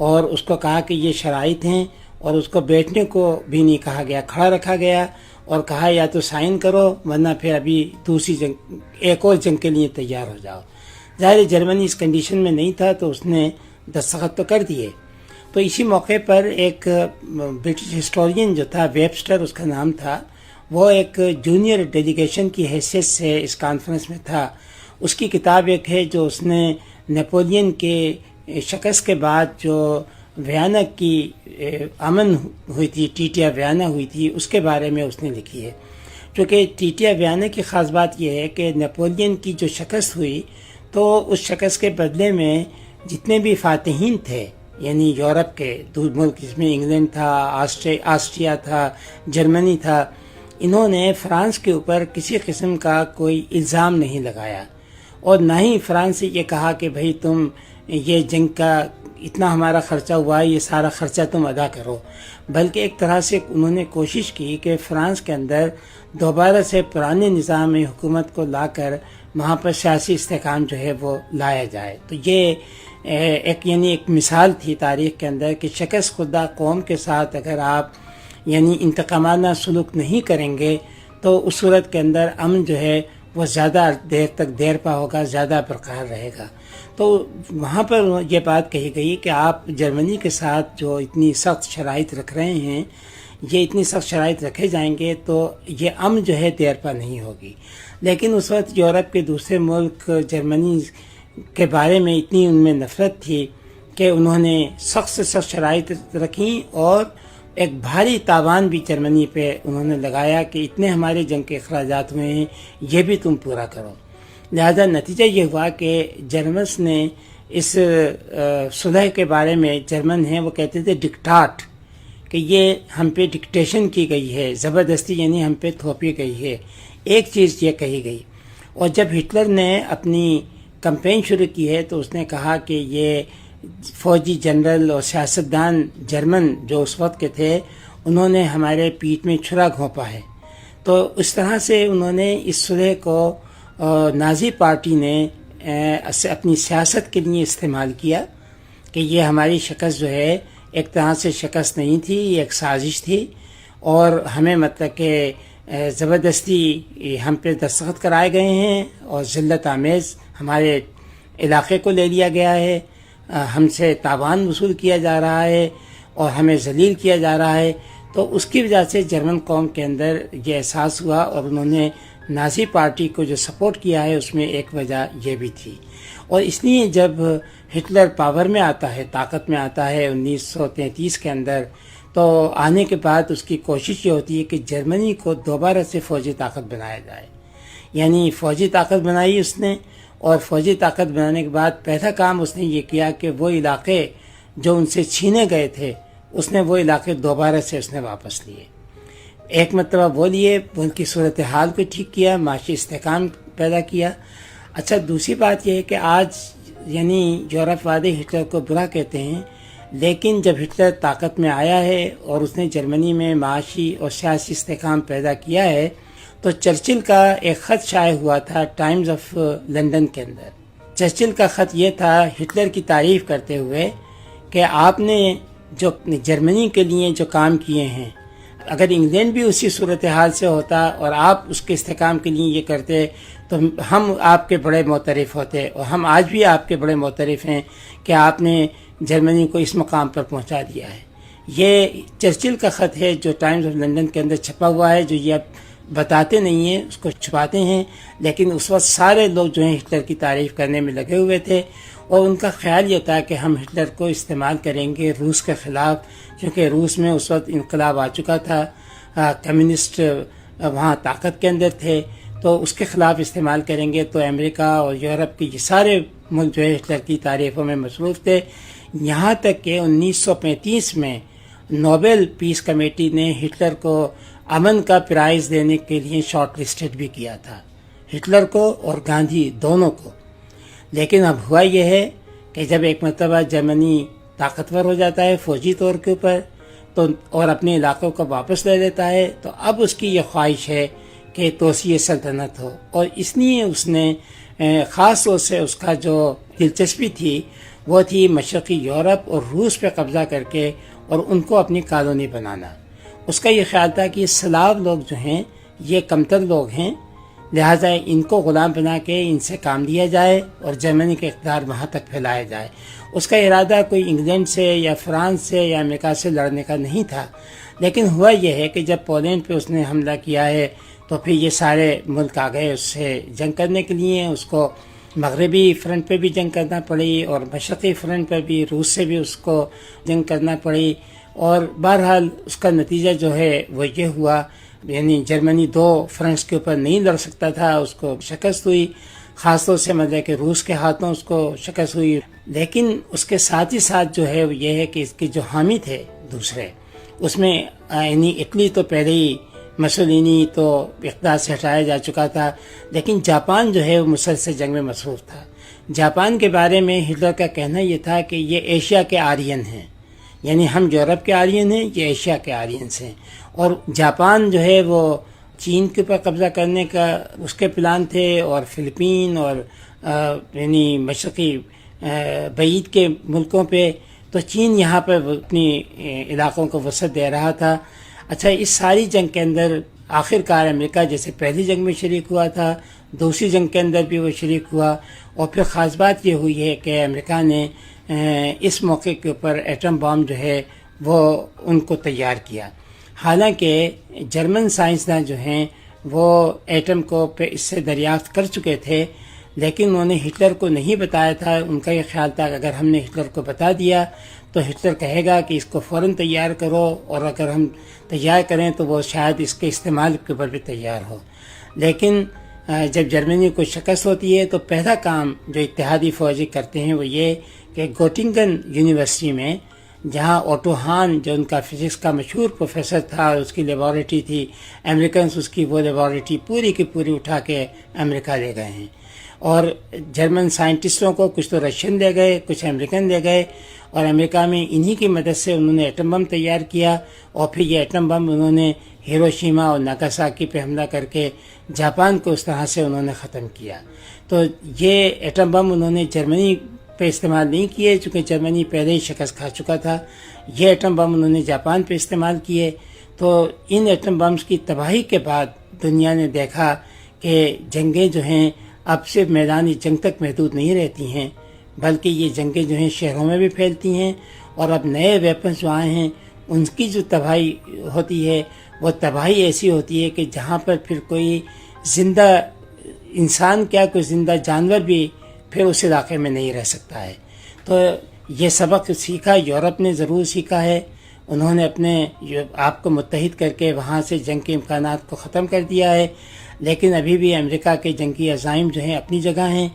اور اس کو کہا کہ یہ شرائط ہیں، اور اس کو بیٹھنے کو بھی نہیں کہا گیا، کھڑا رکھا گیا اور کہا یا تو سائن کرو ورنہ پھر ابھی دوسری جنگ، ایک اور جنگ کے لیے تیار ہو جاؤ۔ ظاہر جرمنی اس کنڈیشن میں نہیں تھا تو اس نے دستخط تو کر دیے۔ تو اسی موقع پر ایک برٹش ہسٹورین جو تھا، ویبسٹر اس کا نام تھا، وہ ایک جونیئر ڈیلیگیشن کی حیثیت سے اس کانفرنس میں تھا۔ اس کی کتاب ایک ہے جو اس نے نیپولین کے شکست کے بعد جو ویانا کی امن ہوئی تھی، ٹریٹی آف ویانا ہوئی تھی، اس کے بارے میں اس نے لکھی ہے۔ چونکہ ٹریٹی آف ویانا کی خاص بات یہ ہے کہ نیپولین کی جو شکست ہوئی تو اس شکست کے بدلے میں جتنے بھی فاتحین تھے، یعنی یورپ کے ملک جس میں انگلینڈ تھا، آسٹریا تھا، جرمنی تھا، انہوں نے فرانس کے اوپر کسی قسم کا کوئی الزام نہیں لگایا، اور نہ ہی فرانس سے یہ کہا کہ بھئی تم یہ جنگ کا اتنا ہمارا خرچہ ہوا ہے، یہ سارا خرچہ تم ادا کرو، بلکہ ایک طرح سے انہوں نے کوشش کی کہ فرانس کے اندر دوبارہ سے پرانے نظام حکومت کو لا کر وہاں پر سیاسی استحکام جو ہے وہ لایا جائے۔ تو یہ ایک مثال تھی تاریخ کے اندر کہ شکست خوردہ قوم کے ساتھ اگر آپ یعنی انتقامانہ سلوک نہیں کریں گے تو اس صورت کے اندر امن جو ہے وہ زیادہ دیر تک دیر پا ہوگا، زیادہ برقرار رہے گا۔ تو وہاں پر یہ بات کہی گئی کہ آپ جرمنی کے ساتھ جو اتنی سخت شرائط رکھ رہے ہیں، یہ اتنی سخت شرائط رکھے جائیں گے تو یہ امن جو ہے دیر پا نہیں ہوگی۔ لیکن اس وقت یورپ کے دوسرے ملک جرمنی کے بارے میں اتنی ان میں نفرت تھی کہ انہوں نے سخت سے سخت شرائط رکھیں، اور ایک بھاری تاوان بھی جرمنی پہ انہوں نے لگایا کہ اتنے ہمارے جنگ کے اخراجات ہوئے ہیں، یہ بھی تم پورا کرو۔ لہذا نتیجہ یہ ہوا کہ جرمنس نے اس صلح کے بارے میں، جرمن ہیں وہ کہتے تھے ڈکٹاٹ، کہ یہ ہم پہ ڈکٹیشن کی گئی ہے، زبردستی یعنی ہم پہ تھوپی گئی ہے، ایک چیز یہ کہی گئی، اور جب ہٹلر نے اپنی کمپین شروع کی ہے تو اس نے کہا کہ یہ فوجی جنرل اور سیاستدان جرمن جو اس وقت کے تھے انہوں نے ہمارے پیٹھ میں چھرا گھونپا ہے. تو اس طرح سے انہوں نے اس صلح کو نازی پارٹی نے اپنی سیاست کے لیے استعمال کیا کہ یہ ہماری شکست جو ہے ایک طرح سے شکست نہیں تھی، یہ ایک سازش تھی، اور ہمیں مطلب کہ زبردستی ہم پہ دستخط کرائے گئے ہیں اور ذلت آمیز ہمارے علاقے کو لے لیا گیا ہے، ہم سے تاوان وصول کیا جا رہا ہے اور ہمیں ذلیل کیا جا رہا ہے. تو اس کی وجہ سے جرمن قوم کے اندر یہ احساس ہوا اور انہوں نے نازی پارٹی کو جو سپورٹ کیا ہے اس میں ایک وجہ یہ بھی تھی. اور اس لیے جب ہٹلر پاور میں آتا ہے، طاقت میں آتا ہے 1933 کے اندر، تو آنے کے بعد اس کی کوشش یہ ہوتی ہے کہ جرمنی کو دوبارہ سے فوجی طاقت بنایا جائے. یعنی فوجی طاقت بنائی اس نے، اور فوجی طاقت بنانے کے بعد پہلا کام اس نے یہ کیا کہ وہ علاقے جو ان سے چھینے گئے تھے اس نے وہ علاقے دوبارہ سے اس نے واپس لیے. ایک مرتبہ وہ لیے، ان کی صورتحال کو ٹھیک کیا، معاشی استحکام پیدا کیا. اچھا، دوسری بات یہ ہے کہ آج یعنی یورپ والے ہٹلر کو برا کہتے ہیں، لیکن جب ہٹلر طاقت میں آیا ہے اور اس نے جرمنی میں معاشی اور سیاسی استحکام پیدا کیا ہے، تو چرچل کا ایک خط شائع ہوا تھا ٹائمز آف لنڈن کے اندر. چرچل کا خط یہ تھا ہٹلر کی تعریف کرتے ہوئے کہ آپ نے جو جرمنی کے لیے جو کام کیے ہیں، اگر انگلینڈ بھی اسی صورتحال سے ہوتا اور آپ اس کے استحکام کے لیے یہ کرتے تو ہم آپ کے بڑے معترف ہوتے، اور ہم آج بھی آپ کے بڑے معترف ہیں کہ آپ نے جرمنی کو اس مقام پر پہنچا دیا ہے. یہ چرچل کا خط ہے جو ٹائمز آف لنڈن کے اندر چھپا ہوا ہے، جو یہ اب بتاتے نہیں ہیں، اس کو چھپاتے ہیں، لیکن اس وقت سارے لوگ جو ہیں ہٹلر کی تعریف کرنے میں لگے ہوئے تھے، اور ان کا خیال یہ تھا کہ ہم ہٹلر کو استعمال کریں گے روس کے خلاف، کیونکہ روس میں اس وقت انقلاب آ چکا تھا، کمیونسٹ وہاں طاقت کے اندر تھے، تو اس کے خلاف استعمال کریں گے. تو امریکہ اور یورپ کے یہ سارے ملک جو ہے ہٹلر کی تعریفوں میں مصروف تھے، یہاں تک کہ 1935 میں نوبل پیس کمیٹی نے ہٹلر کو امن کا پرائز دینے کے لیے شارٹ لسٹڈ بھی کیا تھا، ہٹلر کو اور گاندھی دونوں کو. لیکن اب ہوا یہ ہے کہ جب ایک مرتبہ جرمنی طاقتور ہو جاتا ہے فوجی طور کے اوپر تو اور اپنے علاقوں کو واپس لے لیتا ہے، تو اب اس کی یہ خواہش ہے کہ توسیع سلطنت ہو، اور اس لیے اس نے خاص طور سے اس کا جو دلچسپی تھی وہ تھی مشرقی یورپ اور روس پہ قبضہ کر کے اور ان کو اپنی کالونی بنانا. اس کا یہ خیال تھا کہ سلاو لوگ جو ہیں یہ کمتر لوگ ہیں، لہٰذا ان کو غلام بنا کے ان سے کام لیا جائے اور جرمنی کے اقتدار وہاں تک پھیلایا جائے. اس کا ارادہ کوئی انگلینڈ سے یا فرانس سے یا امریکہ سے لڑنے کا نہیں تھا، لیکن ہوا یہ ہے کہ جب پولینڈ پہ اس نے حملہ کیا ہے تو پھر یہ سارے ملک آ گئے اس سے جنگ کرنے کے لیے. اس کو مغربی فرنٹ پہ بھی جنگ کرنا پڑی اور مشرقی فرنٹ پہ بھی روس سے بھی اس کو جنگ کرنا پڑی، اور بہرحال اس کا نتیجہ جو ہے وہ یہ ہوا، یعنی جرمنی 2 فرنٹس کے اوپر نہیں لڑ سکتا تھا، اس کو شکست ہوئی، خاص طور سے مطلب کہ روس کے ہاتھوں اس کو شکست ہوئی. لیکن اس کے ساتھ ہی ساتھ جو ہے وہ یہ ہے کہ اس کے جو حامی تھے دوسرے، اس میں یعنی اٹلی تو پہلے ہی مسولینی تو اقتدار سے ہٹایا جا چکا تھا، لیکن جاپان جو ہے وہ مسلسل جنگ میں مصروف تھا. جاپان کے بارے میں ہٹلر کا کہنا یہ تھا کہ یہ ایشیا کے آرین ہیں، یعنی ہم یورپ کے آرین ہیں، یہ ایشیا کے آرینس ہیں. اور جاپان جو ہے وہ چین کے اوپر قبضہ کرنے کا اس کے پلان تھے، اور فلپین اور یعنی مشرقی بعید کے ملکوں پہ، تو چین یہاں پہ اپنی علاقوں کو وسعت دے رہا تھا. اچھا، اس ساری جنگ کے اندر آخر کار امریکہ جیسے پہلی جنگ میں شریک ہوا تھا، دوسری جنگ کے اندر بھی وہ شریک ہوا، اور پھر خاص بات یہ ہوئی ہے کہ امریکہ نے اس موقع کے اوپر ایٹم بام جو ہے وہ ان کو تیار کیا. حالانکہ جرمن سائنسداں جو ہیں وہ ایٹم کو پہ اس سے دریافت کر چکے تھے، لیکن انہوں نے ہٹلر کو نہیں بتایا تھا. ان کا یہ خیال تھا کہ اگر ہم نے ہٹلر کو بتا دیا تو ہٹلر کہے گا کہ اس کو فوراً تیار کرو، اور اگر ہم تیار کریں تو وہ شاید اس کے استعمال کے اوپر بھی تیار ہو. لیکن جب جرمنی کو شکست ہوتی ہے تو پہلا کام جو اتحادی فوجی کرتے ہیں وہ یہ کہ گوٹنگن یونیورسٹی میں جہاں اوٹو ہان جو ان کا فزکس کا مشہور پروفیسر تھا، اس کی لیبارٹری تھی، امریکنس اس کی وہ لیبارٹری پوری کی پوری اٹھا کے امریکہ لے گئے ہیں. اور جرمن سائنٹسٹوں کو کچھ تو رشین دے گئے، کچھ امریکن دے گئے، اور امریکہ میں انہی کی مدد سے انہوں نے ایٹم بم تیار کیا، اور پھر یہ ایٹم بم انہوں نے ہیروشیما اور ناگاساکی پہ حملہ کر کے جاپان کو اس طرح سے انہوں نے ختم کیا. تو یہ ایٹم بم انہوں نے جرمنی پہ استعمال نہیں کیے، چونکہ جرمنی پہلے ہی شکست کھا چکا تھا. یہ ایٹم بم انہوں نے جاپان پہ استعمال کیے. تو ان ایٹم بمز کی تباہی کے بعد دنیا نے دیکھا کہ جنگیں جو ہیں اب صرف میدانی جنگ تک محدود نہیں رہتی ہیں، بلکہ یہ جنگیں جو ہیں شہروں میں بھی پھیلتی ہیں، اور اب نئے ویپنز جو آئے ہیں ان کی جو تباہی ہوتی ہے وہ تباہی ایسی ہوتی ہے کہ جہاں پر پھر کوئی زندہ انسان کیا، کوئی زندہ جانور بھی پھر اس علاقے میں نہیں رہ سکتا ہے. تو یہ سبق سیکھا، یورپ نے ضرور سیکھا ہے. انہوں نے اپنے آپ کو متحد کر کے وہاں سے جنگ کے امکانات کو ختم کر دیا ہے، لیکن ابھی بھی امریکہ کے جنگی عزائم جو ہیں اپنی جگہ ہیں.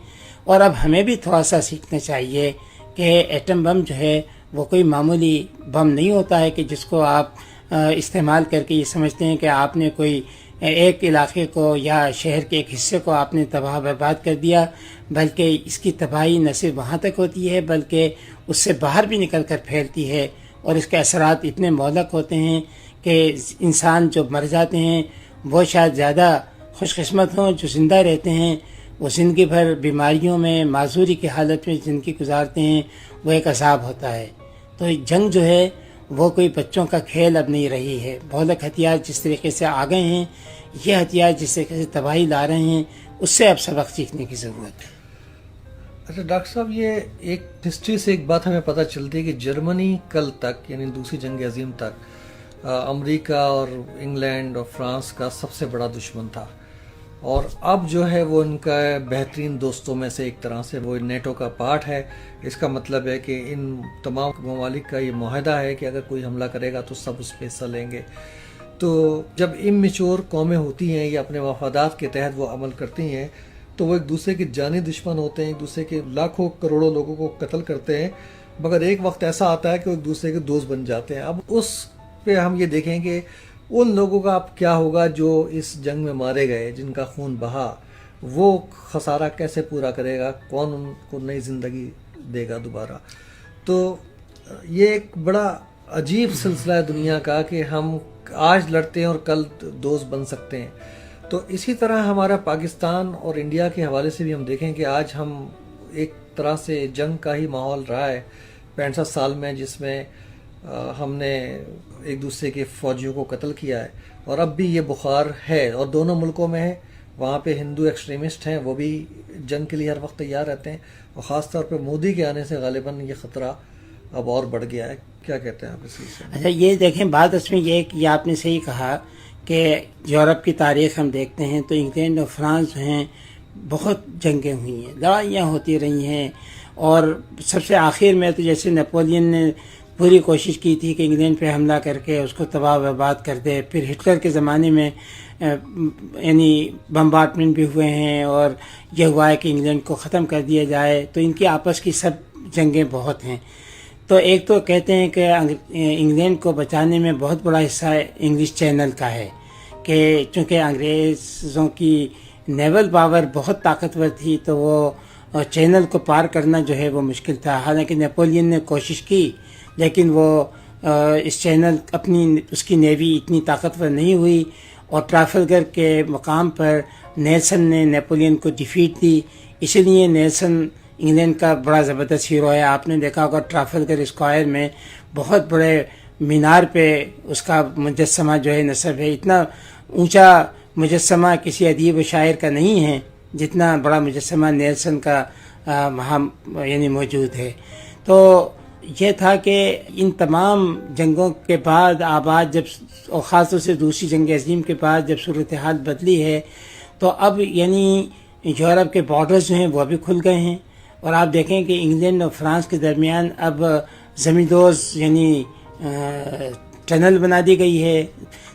اور اب ہمیں بھی تھوڑا سا سیکھنا چاہیے کہ ایٹم بم جو ہے وہ کوئی معمولی بم نہیں ہوتا ہے کہ جس کو آپ استعمال کر کے یہ سمجھتے ہیں کہ آپ نے کوئی ایک علاقے کو یا شہر کے ایک حصے کو آپ نے تباہ برباد کر دیا، بلکہ اس کی تباہی نہ صرف وہاں تک ہوتی ہے بلکہ اس سے باہر بھی نکل کر پھیلتی ہے، اور اس کے اثرات اتنے مہلک ہوتے ہیں کہ انسان جو مر جاتے ہیں وہ شاید زیادہ خوش قسمت ہوں، جو زندہ رہتے ہیں وہ زندگی بھر بیماریوں میں معذوری کی حالت میں زندگی گزارتے ہیں، وہ ایک عذاب ہوتا ہے. تو جنگ جو ہے وہ کوئی بچوں کا کھیل اب نہیں رہی ہے. بہت ہتھیار جس طریقے سے آ گئے ہیں، یہ ہتھیار جس طریقے سے تباہی لا رہے ہیں، اس سے اب سبق سیکھنے کی ضرورت ہے. اچھا ڈاکٹر صاحب، یہ ایک ہسٹری سے ایک بات ہمیں پتہ چلتی ہے کہ جرمنی کل تک یعنی دوسری جنگ عظیم تک امریکہ اور انگلینڈ اور فرانس کا سب سے بڑا دشمن تھا، اور اب جو ہے وہ ان کا بہترین دوستوں میں سے ایک طرح سے وہ نیٹو کا پارٹ ہے. اس کا مطلب ہے کہ ان تمام ممالک کا یہ معاہدہ ہے کہ اگر کوئی حملہ کرے گا تو سب اس پہ حصہ لیں گے. تو جب امیچور قومیں ہوتی ہیں یا اپنے مفادات کے تحت وہ عمل کرتی ہیں تو وہ ایک دوسرے کے جانی دشمن ہوتے ہیں، ایک دوسرے کے لاکھوں کروڑوں لوگوں کو قتل کرتے ہیں، مگر ایک وقت ایسا آتا ہے کہ وہ ایک دوسرے کے دوست بن جاتے ہیں. اب اس پہ ہم یہ دیکھیں کہ ان لوگوں کا اب کیا ہوگا جو اس جنگ میں مارے گئے، جن کا خون بہا، وہ خسارہ کیسے پورا کرے گا، کون ان کو نئی زندگی دے گا دوبارہ. تو یہ ایک بڑا عجیب سلسلہ ہے دنیا کا کہ ہم آج لڑتے ہیں اور کل دوست بن سکتے ہیں. تو اسی طرح ہمارا پاکستان اور انڈیا کے حوالے سے بھی ہم دیکھیں کہ آج ہم ایک طرح سے جنگ کا ہی ماحول رہا ہے 65 سال میں، جس میں ہم نے ایک دوسرے کے فوجیوں کو قتل کیا ہے، اور اب بھی یہ بخار ہے اور دونوں ملکوں میں ہے. وہاں پہ ہندو ایکسٹریمسٹ ہیں، وہ بھی جنگ کے لیے ہر وقت تیار رہتے ہیں، اور خاص طور پہ مودی کے آنے سے غالباً یہ خطرہ اب اور بڑھ گیا ہے. کیا کہتے ہیں آپ اس سے؟ اچھا، یہ دیکھیں بات اس میں یہ کہ یہ آپ نے صحیح کہا کہ یورپ کی تاریخ ہم دیکھتے ہیں تو انگلینڈ اور فرانس جو ہیں بہت جنگیں ہوئی ہیں، لڑائیاں ہوتی رہی ہیں، اور سب سے آخر میں تو جیسے نیپولین نے پوری کوشش کی تھی کہ انگلینڈ پہ حملہ کر کے اس کو تباہ برباد کر دے. پھر ہٹلر کے زمانے میں یعنی بمبارڈمنٹ بھی ہوئے ہیں، اور یہ ہوا ہے کہ انگلینڈ کو ختم کر دیا جائے. تو ان کی آپس کی سب جنگیں بہت ہیں. تو ایک تو کہتے ہیں کہ انگلینڈ کو بچانے میں بہت بڑا حصہ انگلش چینل کا ہے، کہ چونکہ انگریزوں کی نیول پاور بہت طاقتور تھی تو وہ چینل کو پار کرنا جو ہے وہ مشکل تھا. حالانکہ نیپولین نے کوشش کی، لیکن وہ اس چینل اس کی نیوی اتنی طاقتور نہیں ہوئی، اور ٹرافلگر کے مقام پر نیلسن نے نیپولین کو ڈیفیٹ دی. اسی لیے نیلسن انگلینڈ کا بڑا زبردست ہیرو ہے. آپ نے دیکھا ہوگا ٹرافلگر اسکوائر میں بہت بڑے مینار پہ اس کا مجسمہ جو ہے نصب ہے. اتنا اونچا مجسمہ کسی ادیب و شاعر کا نہیں ہے جتنا بڑا مجسمہ نیلسن کا وہاں یعنی موجود ہے. تو یہ تھا کہ ان تمام جنگوں کے بعد آباد جب، اور خاص طور سے دوسری جنگ عظیم کے بعد جب صورتحال بدلی ہے، تو اب یعنی یورپ کے بارڈرز جو ہیں وہ بھی کھل گئے ہیں. اور آپ دیکھیں کہ انگلینڈ اور فرانس کے درمیان اب زمیندوز یعنی ٹنل بنا دی گئی ہے،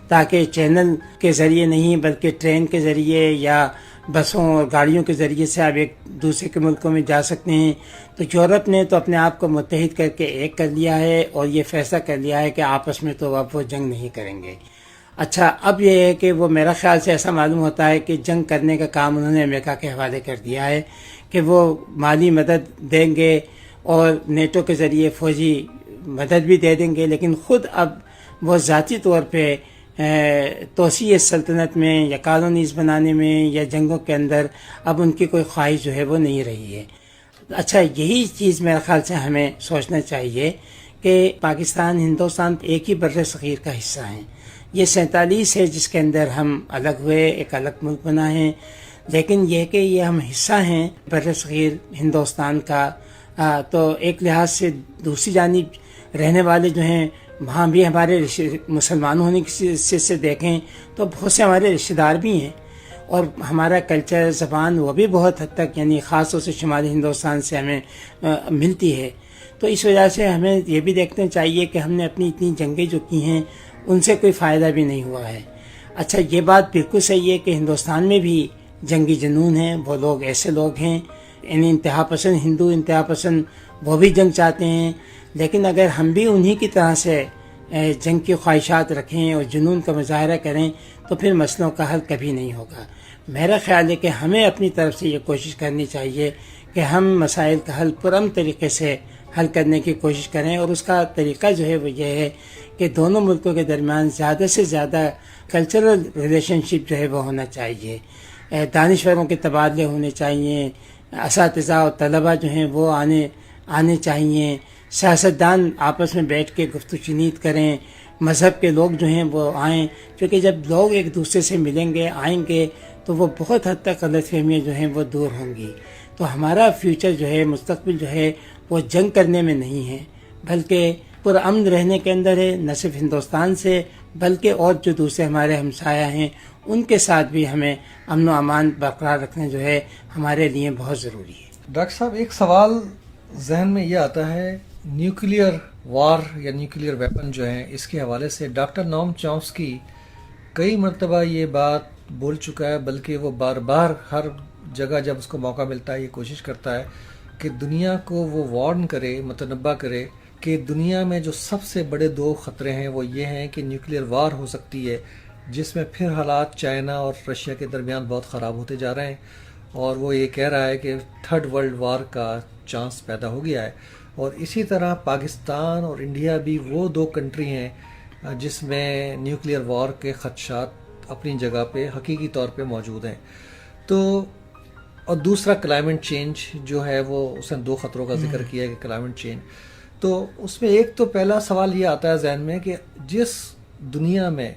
تاکہ چینل کے ذریعے نہیں بلکہ ٹرین کے ذریعے یا بسوں اور گاڑیوں کے ذریعے سے آپ ایک دوسرے کے ملکوں میں جا سکتے ہیں. تو یورپ نے تو اپنے آپ کو متحد کر کے ایک کر لیا ہے اور یہ فیصلہ کر لیا ہے کہ آپس میں تو اب وہ جنگ نہیں کریں گے. اچھا، اب یہ ہے کہ وہ میرا خیال سے ایسا معلوم ہوتا ہے کہ جنگ کرنے کا کام انہوں نے امریکہ کے حوالے کر دیا ہے کہ وہ مالی مدد دیں گے اور نیٹو کے ذریعے فوجی مدد بھی دے دیں گے، لیکن خود اب وہ ذاتی طور پہ توسیع سلطنت میں یا کالونیز بنانے میں یا جنگوں کے اندر اب ان کی کوئی خواہش جو ہے وہ نہیں رہی ہے. اچھا، یہی چیز میرے خیال سے ہمیں سوچنا چاہیے کہ پاکستان، ہندوستان ایک ہی بر صغیر کا حصہ ہیں. یہ 47 ہے جس کے اندر ہم الگ ہوئے، ایک الگ ملک بنا ہے، لیکن یہ کہ یہ ہم حصہ ہیں بر صغیر ہندوستان کا. تو ایک لحاظ سے دوسری جانب رہنے والے جو ہیں وہاں بھی ہمارے مسلمان ہونے کی حیثیت سے دیکھیں تو بہت سے ہمارے رشتہ دار بھی ہیں، اور ہمارا کلچر، زبان وہ بھی بہت حد تک یعنی خاص طور سے شمالی ہندوستان سے ہمیں ملتی ہے. تو اس وجہ سے ہمیں یہ بھی دیکھنا چاہیے کہ ہم نے اپنی اتنی جنگیں جو کی ہیں ان سے کوئی فائدہ بھی نہیں ہوا ہے. اچھا، یہ بات بالکل صحیح ہے کہ ہندوستان میں بھی جنگی جنون ہیں، وہ لوگ ایسے لوگ ہیں یعنی انتہا پسند ہندو، انتہا پسند وہ بھی جنگ چاہتے ہیں، لیکن اگر ہم بھی انہی کی طرح سے جنگ کی خواہشات رکھیں اور جنون کا مظاہرہ کریں تو پھر مسئلوں کا حل کبھی نہیں ہوگا. میرا خیال ہے کہ ہمیں اپنی طرف سے یہ کوشش کرنی چاہیے کہ ہم مسائل کا حل پرامن طریقے سے حل کرنے کی کوشش کریں، اور اس کا طریقہ جو ہے وہ یہ ہے کہ دونوں ملکوں کے درمیان زیادہ سے زیادہ کلچرل ریلیشن شپ جو ہے وہ ہونا چاہیے، دانشوروں کے تبادلے ہونے چاہیے، اساتذہ اور طلبہ جو ہیں وہ آنے چاہیے، سیاستدان آپس میں بیٹھ کے گفت و شنید کریں، مذہب کے لوگ جو ہیں وہ آئیں، کیونکہ جب لوگ ایک دوسرے سے ملیں گے، آئیں گے تو وہ بہت حد تک غلط فہمیاں جو ہیں وہ دور ہوں گی. تو ہمارا فیوچر جو ہے، مستقبل جو ہے وہ جنگ کرنے میں نہیں ہے بلکہ پرامن رہنے کے اندر ہے، نہ صرف ہندوستان سے بلکہ اور جو دوسرے ہمارے ہمسایہ ہیں ان کے ساتھ بھی ہمیں امن و امان برقرار رکھنا جو ہے ہمارے لیے بہت ضروری ہے. ڈاکٹر صاحب، ایک سوال ذہن میں یہ آتا ہے، نیوکلیئر وار یا نیوکلیئر ویپن جو ہیں اس کے حوالے سے ڈاکٹر نوم چومسکی کئی مرتبہ یہ بات بول چکا ہے، بلکہ وہ بار بار ہر جگہ جب اس کو موقع ملتا ہے یہ کوشش کرتا ہے کہ دنیا کو وہ وارن کرے، متنبہ کرے کہ دنیا میں جو سب سے بڑے دو خطرے ہیں وہ یہ ہیں کہ نیوکلیئر وار ہو سکتی ہے، جس میں پھر حالات چائنا اور رشیا کے درمیان بہت خراب ہوتے جا رہے ہیں، اور وہ یہ کہہ رہا ہے کہ تھرڈ ورلڈ وار کا چانس پیدا ہو گیا ہے. اور اسی طرح پاکستان اور انڈیا بھی وہ دو کنٹری ہیں جس میں نیوکلیئر وار کے خدشات اپنی جگہ پہ حقیقی طور پہ موجود ہیں. تو اور دوسرا کلائمیٹ چینج جو ہے، وہ اس نے دو خطروں کا ذکر کیا ہے کہ کلائمیٹ چینج. تو اس میں ایک تو پہلا سوال یہ آتا ہے ذہن میں کہ جس دنیا میں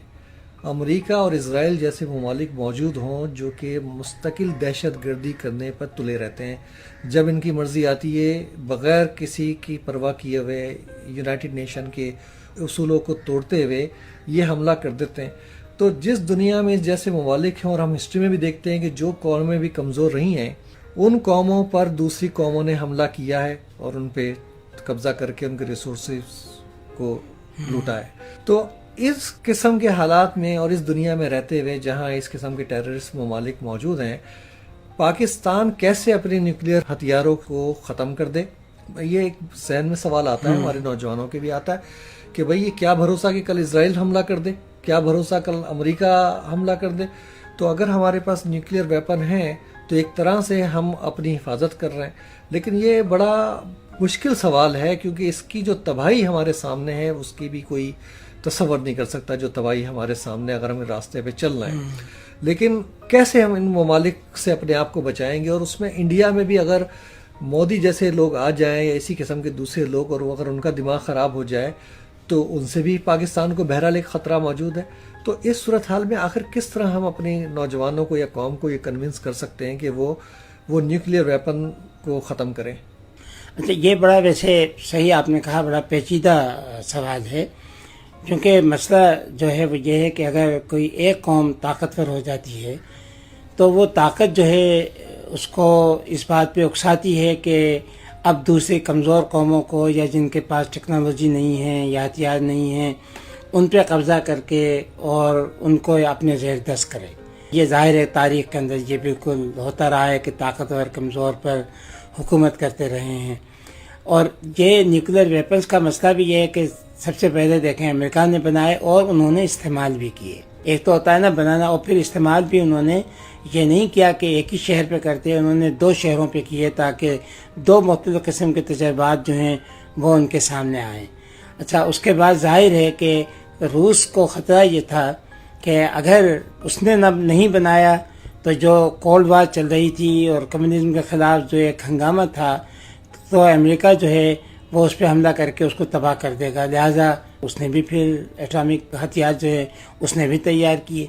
امریکہ اور اسرائیل جیسے ممالک موجود ہوں جو کہ مستقل دہشت گردی کرنے پر تلے رہتے ہیں، جب ان کی مرضی آتی ہے بغیر کسی کی پرواہ کیے ہوئے یونائٹڈ نیشن کے اصولوں کو توڑتے ہوئے یہ حملہ کر دیتے ہیں. تو جس دنیا میں جیسے ممالک ہیں، اور ہم ہسٹری میں بھی دیکھتے ہیں کہ جو قومیں بھی کمزور رہی ہیں ان قوموں پر دوسری قوموں نے حملہ کیا ہے اور ان پہ قبضہ کر کے ان کے ریسورسز کو لوٹا ہے. تو اس قسم کے حالات میں اور اس دنیا میں رہتے ہوئے جہاں اس قسم کے ٹیررسٹ ممالک موجود ہیں، پاکستان کیسے اپنے نیوکلیئر ہتھیاروں کو ختم کر دے؟ یہ ایک ذہن میں سوال آتا ہے، ہمارے نوجوانوں کے بھی آتا ہے کہ بھئی یہ کیا بھروسہ کہ کل اسرائیل حملہ کر دے، کیا بھروسہ کل امریکہ حملہ کر دے. تو اگر ہمارے پاس نیوکلیئر ویپن ہیں تو ایک طرح سے ہم اپنی حفاظت کر رہے ہیں، لیکن یہ بڑا مشکل سوال ہے کیونکہ اس کی جو تباہی ہمارے سامنے ہے اس کی بھی کوئی تصور نہیں کر سکتا، جو تباہی ہمارے سامنے اگر ہم راستے پہ چل رہے ہیں. لیکن کیسے ہم ان ممالک سے اپنے آپ کو بچائیں گے؟ اور اس میں انڈیا میں بھی اگر مودی جیسے لوگ آ جائیں یا اسی قسم کے دوسرے لوگ، اور اگر ان کا دماغ خراب ہو جائے تو ان سے بھی پاکستان کو بہرحال ایک خطرہ موجود ہے. تو اس صورتحال میں آخر کس طرح ہم اپنے نوجوانوں کو یا قوم کو یہ کنونس کر سکتے ہیں کہ وہ نیوکلیئر ویپن کو ختم کریں؟ اچھا، یہ بڑا ویسے صحیح آپ نے کہا، بڑا پیچیدہ سوال ہے، کیونکہ مسئلہ جو ہے وہ یہ ہے کہ اگر کوئی ایک قوم طاقتور ہو جاتی ہے تو وہ طاقت جو ہے اس کو اس بات پہ اکساتی ہے کہ اب دوسری کمزور قوموں کو یا جن کے پاس ٹیکنالوجی نہیں ہے یا ہتھیار نہیں ہیں ان پہ قبضہ کر کے اور ان کو اپنے زیر دست کرے. یہ ظاہر ہے تاریخ کے اندر یہ بالکل ہوتا رہا ہے کہ طاقتور کمزور پر حکومت کرتے رہے ہیں. اور یہ نیوکلیر ویپنز کا مسئلہ بھی یہ ہے کہ سب سے پہلے دیکھیں امریکہ نے بنائے اور انہوں نے استعمال بھی کیے. ایک تو ہوتا ہے نا بنانا اور پھر استعمال بھی. انہوں نے یہ نہیں کیا کہ ایک ہی شہر پہ کرتے، انہوں نے 2 شہروں پہ کیے تاکہ 2 مختلف قسم کے تجربات جو ہیں وہ ان کے سامنے آئیں. اچھا، اس کے بعد ظاہر ہے کہ روس کو خطرہ یہ تھا کہ اگر اس نے نہیں بنایا تو جو کولڈ وار چل رہی تھی اور کمیونزم کے خلاف جو ایک ہنگامہ تھا تو امریکہ جو ہے وہ اس پہ حملہ کر کے اس کو تباہ کر دے گا. لہٰذا اس نے بھی پھر ایٹامک ہتھیار جو ہے اس نے بھی تیار کیے.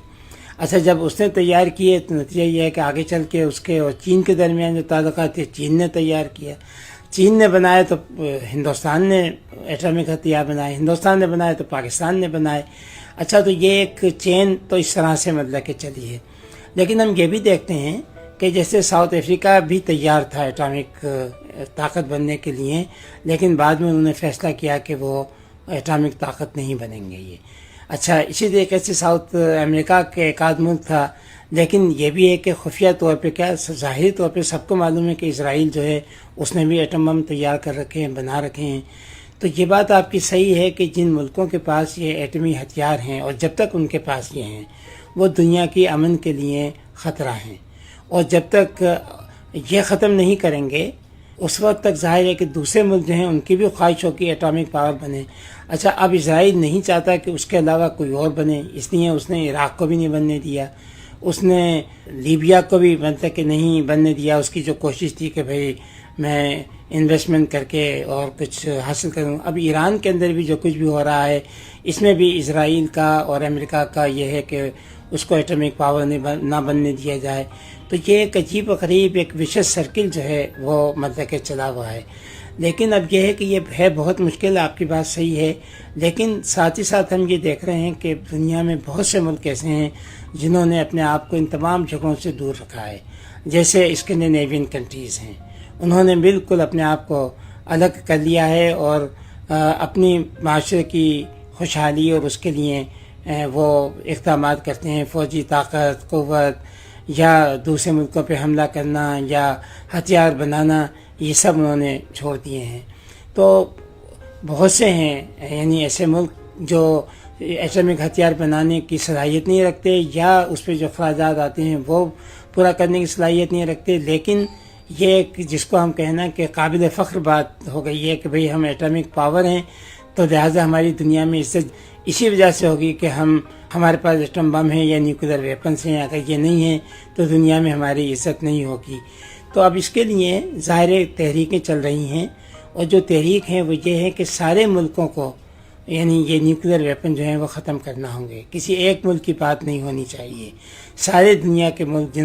اچھا، جب اس نے تیار کیے تو نتیجہ یہ ہے کہ آگے چل کے اس کے اور چین کے درمیان جو تعلقات تھے چین نے تیار کیا. چین نے بنائے تو ہندوستان نے ایٹامک ہتھیار بنائے، ہندوستان نے بنائے تو پاکستان نے بنائے. اچھا، تو یہ ایک چین تو اس طرح سے مطلب کہ چلی ہے. لیکن ہم یہ بھی دیکھتے ہیں کہ جیسے ساؤتھ افریقہ بھی تیار تھا ایٹامک طاقت بننے کے لیے، لیکن بعد میں انہوں نے فیصلہ کیا کہ وہ ایٹامک طاقت نہیں بنیں گے یہ. اچھا، اسی طریقے سے ساؤتھ امریکہ کے ایک آدھ ملک تھا، لیکن یہ بھی ہے کہ خفیہ طور پہ کیا ظاہری طور پہ سب کو معلوم ہے کہ اسرائیل جو ہے اس نے بھی ایٹم بم تیار کر رکھے ہیں، بنا رکھے ہیں. تو یہ بات آپ کی صحیح ہے کہ جن ملکوں کے پاس یہ ایٹمی ہتھیار ہیں اور جب تک ان کے پاس یہ ہیں وہ دنیا کی امن کے لیے خطرہ ہیں، اور جب تک یہ ختم نہیں کریں گے اس وقت تک ظاہر ہے کہ دوسرے ملک جو ہیں ان کی بھی خواہش ہو کہ ایٹامک پاور بنے. اچھا، اب اسرائیل نہیں چاہتا کہ اس کے علاوہ کوئی اور بنے، اس لیے اس نے عراق کو بھی نہیں بننے دیا، اس نے لیبیا کو بھی مطلب کہ نہیں بننے دیا. اس کی جو کوشش تھی کہ بھئی میں انویسٹمنٹ کر کے اور کچھ حاصل کروں. اب ایران کے اندر بھی جو کچھ بھی ہو رہا ہے اس میں بھی اسرائیل کا اور امریکہ کا یہ ہے کہ اس کو ایٹمک پاور نہ بننے دیا جائے. تو یہ ایک عجیب و غریب ایک وشس سرکل جو ہے وہ مطلب کہ چلا ہوا ہے. لیکن اب یہ ہے کہ یہ ہے بہت مشکل، آپ کی بات صحیح ہے، لیکن ساتھ ہی ساتھ ہم یہ دیکھ رہے ہیں کہ دنیا میں بہت سے ملک ایسے ہیں جنہوں نے اپنے آپ کو ان تمام جگہوں سے دور رکھا ہے. جیسے اسکینڈینیوین کنٹریز ہیں، انہوں نے بالکل اپنے آپ کو الگ کر لیا ہے اور اپنی معاشرے کی خوشحالی اور اس کے لیے وہ اقدامات کرتے ہیں، فوجی طاقت، قوت یا دوسرے ملکوں پہ حملہ کرنا یا ہتھیار بنانا، یہ سب انہوں نے چھوڑ دیے ہیں. تو بہت سے ہیں یعنی ایسے ملک جو ایٹمک ہتھیار بنانے کی صلاحیت نہیں رکھتے یا اس پہ جو اخراجات آتے ہیں وہ پورا کرنے کی صلاحیت نہیں رکھتے. لیکن یہ ایک جس کو ہم کہنا کہ قابل فخر بات ہو گئی ہے کہ بھئی ہم ایٹمک پاور ہیں، تو لہٰذا ہماری دنیا میں عزت اسی وجہ سے ہوگی کہ ہمارے پاس ایٹم بم ہیں یا نیوکلیر ویپنس ہیں. اگر یہ نہیں ہیں تو دنیا میں ہماری عزت نہیں ہوگی. تو اب اس کے لیے ظاہر تحریکیں چل رہی ہیں، اور جو تحریک ہیں وہ یہ ہے کہ سارے ملکوں کو یعنی یہ نیوکلیر ویپن جو ہیں وہ ختم کرنا ہوں گے. کسی ایک ملک کی بات نہیں ہونی چاہیے. سارے دنیا کے ملک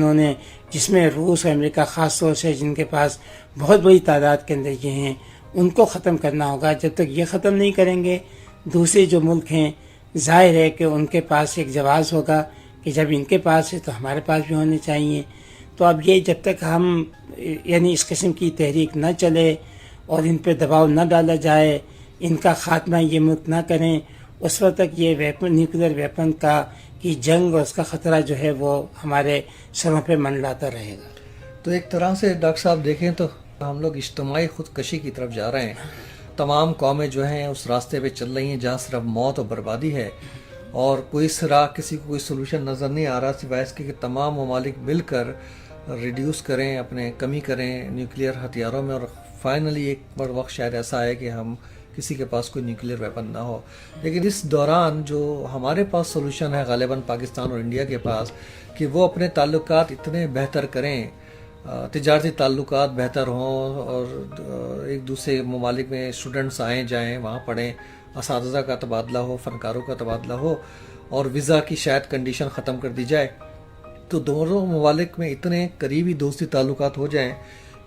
جس میں روس اور امریکہ خاص طور سے جن کے پاس بہت بڑی تعداد کے اندر یہ ہیں، ان کو ختم کرنا ہوگا. جب تک یہ ختم نہیں کریں گے دوسرے جو ملک ہیں ظاہر ہے کہ ان کے پاس ایک جواز ہوگا کہ جب ان کے پاس ہے تو ہمارے پاس بھی ہونے چاہیے. تو اب یہ جب تک ہم یعنی اس قسم کی تحریک نہ چلے اور ان پہ دباؤ نہ ڈالا جائے، ان کا خاتمہ یہ ملک نہ کریں، اس وقت تک یہ نیوکلیر ویپن کی جنگ اور اس کا خطرہ جو ہے وہ ہمارے سروں پہ منڈلاتا رہے گا. تو ایک طرح سے ڈاکٹر صاحب دیکھیں تو ہم لوگ اجتماعی خودکشی کی طرف جا رہے ہیں. تمام قومیں جو ہیں اس راستے پہ چل رہی ہیں جہاں صرف موت اور بربادی ہے، اور کوئی سرا کسی کو کوئی سلوشن نظر نہیں آ رہا سوائے اس کے کہ تمام ممالک مل کر ریڈیوس کریں، اپنے کمی کریں نیوکلیئر ہتھیاروں میں، اور فائنلی ایک بڑا وقت شاید ایسا آئے کہ ہم کسی کے پاس کوئی نیوکلیئر ویپن نہ ہو. لیکن اس دوران جو ہمارے پاس سولوشن ہے غالباً پاکستان اور انڈیا کے پاس کہ وہ اپنے تعلقات اتنے بہتر کریں، تجارتی تعلقات بہتر ہوں، اور ایک دوسرے ممالک میں اسٹوڈنٹس آئیں جائیں، وہاں پڑھیں، اساتذہ کا تبادلہ ہو، فنکاروں کا تبادلہ ہو، اور ویزا کی شاید کنڈیشن ختم کر دی جائے. تو دونوں ممالک میں اتنے قریبی دوستی تعلقات ہو جائیں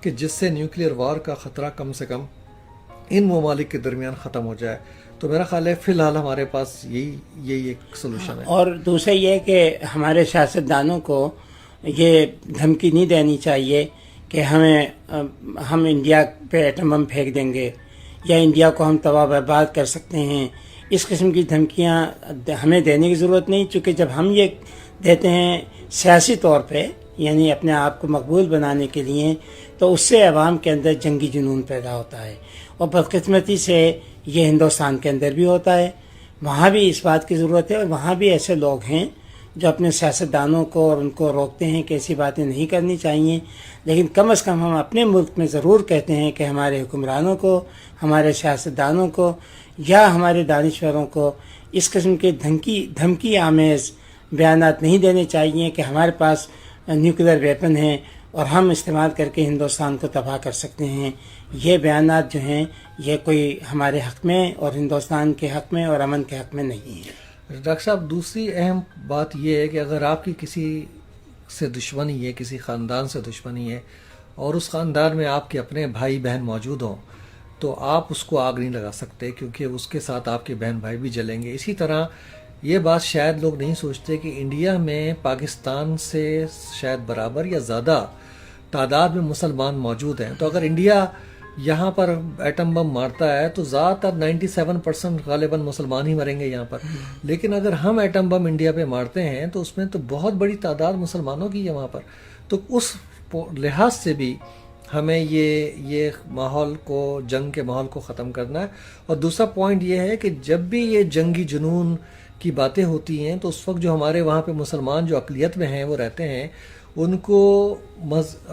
کہ جس سے نیوکلیئر وار کا خطرہ کم سے کم ان ممالک کے درمیان ختم ہو جائے. تو میرا خیال ہے فی الحال ہمارے پاس یہی ایک سلوشن ہے. اور دوسرا یہ کہ ہمارے سیاستدانوں کو یہ دھمکی نہیں دینی چاہیے کہ ہم انڈیا پہ ایٹم بم پھینک دیں گے یا انڈیا کو ہم تباہ برباد کر سکتے ہیں. اس قسم کی دھمکیاں ہمیں دینے کی ضرورت نہیں، چونکہ جب ہم یہ دیتے ہیں سیاسی طور پہ یعنی اپنے آپ کو مقبول بنانے کے لیے، تو اس سے عوام کے اندر جنگی جنون پیدا ہوتا ہے، اور بدقسمتی سے یہ ہندوستان کے اندر بھی ہوتا ہے۔ وہاں بھی اس بات کی ضرورت ہے، اور وہاں بھی ایسے لوگ ہیں جو اپنے سیاستدانوں کو اور ان کو روکتے ہیں کہ ایسی باتیں نہیں کرنی چاہیے، لیکن کم از کم ہم اپنے ملک میں ضرور کہتے ہیں کہ ہمارے حکمرانوں کو، ہمارے سیاستدانوں کو یا ہمارے دانشوروں کو اس قسم کے دھمکی آمیز بیانات نہیں دینے چاہیے کہ ہمارے پاس نیوکلیر ویپن ہیں اور ہم استعمال کر کے ہندوستان کو تباہ کر سکتے ہیں۔ یہ بیانات جو ہیں یہ کوئی ہمارے حق میں اور ہندوستان کے حق میں اور امن کے حق میں نہیں ہے۔ ڈاکٹر صاحب، دوسری اہم بات یہ ہے کہ اگر آپ کی کسی سے دشمنی ہے، کسی خاندان سے دشمنی ہے، اور اس خاندان میں آپ کے اپنے بھائی بہن موجود ہوں، تو آپ اس کو آگ نہیں لگا سکتے، کیونکہ اس کے ساتھ آپ کے بہن بھائی بھی جلیں گے۔ اسی طرح یہ بات شاید لوگ نہیں سوچتے کہ انڈیا میں پاکستان سے شاید برابر یا زیادہ تعداد میں مسلمان موجود ہیں، تو اگر انڈیا یہاں پر ایٹم بم مارتا ہے تو زیادہ تر 97% غالباً مسلمان ہی مریں گے یہاں پر، لیکن اگر ہم ایٹم بم انڈیا پہ مارتے ہیں تو اس میں تو بہت بڑی تعداد مسلمانوں کی ہے وہاں پر، تو اس لحاظ سے بھی ہمیں یہ ماحول کو، جنگ کے ماحول کو ختم کرنا ہے۔ اور دوسرا پوائنٹ یہ ہے کہ جب بھی یہ جنگی جنون کی باتیں ہوتی ہیں تو اس وقت جو ہمارے وہاں پہ مسلمان جو اقلیت میں ہیں وہ رہتے ہیں، ان کو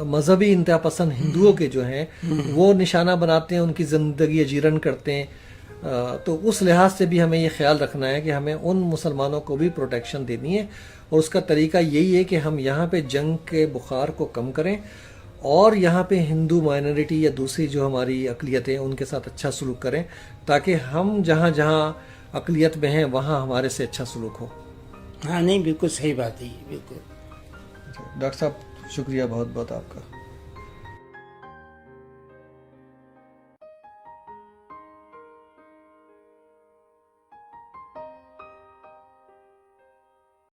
مذہبی انتہا پسند ہندوؤں کے جو ہیں وہ نشانہ بناتے ہیں، ان کی زندگی اجیرن کرتے ہیں۔ تو اس لحاظ سے بھی ہمیں یہ خیال رکھنا ہے کہ ہمیں ان مسلمانوں کو بھی پروٹیکشن دینی ہے، اور اس کا طریقہ یہی ہے کہ ہم یہاں پہ جنگ کے بخار کو کم کریں، اور یہاں پہ ہندو مائنورٹی یا دوسری جو ہماری اقلیتیں ان کے ساتھ اچھا سلوک کریں، تاکہ ہم جہاں جہاں اقلیت میں ہیں وہاں ہمارے سے اچھا سلوک ہو۔ ہاں نہیں، بالکل صحیح بات ہے، بالکل۔ ڈاکٹر صاحب شکریہ بہت بہت آپ کا۔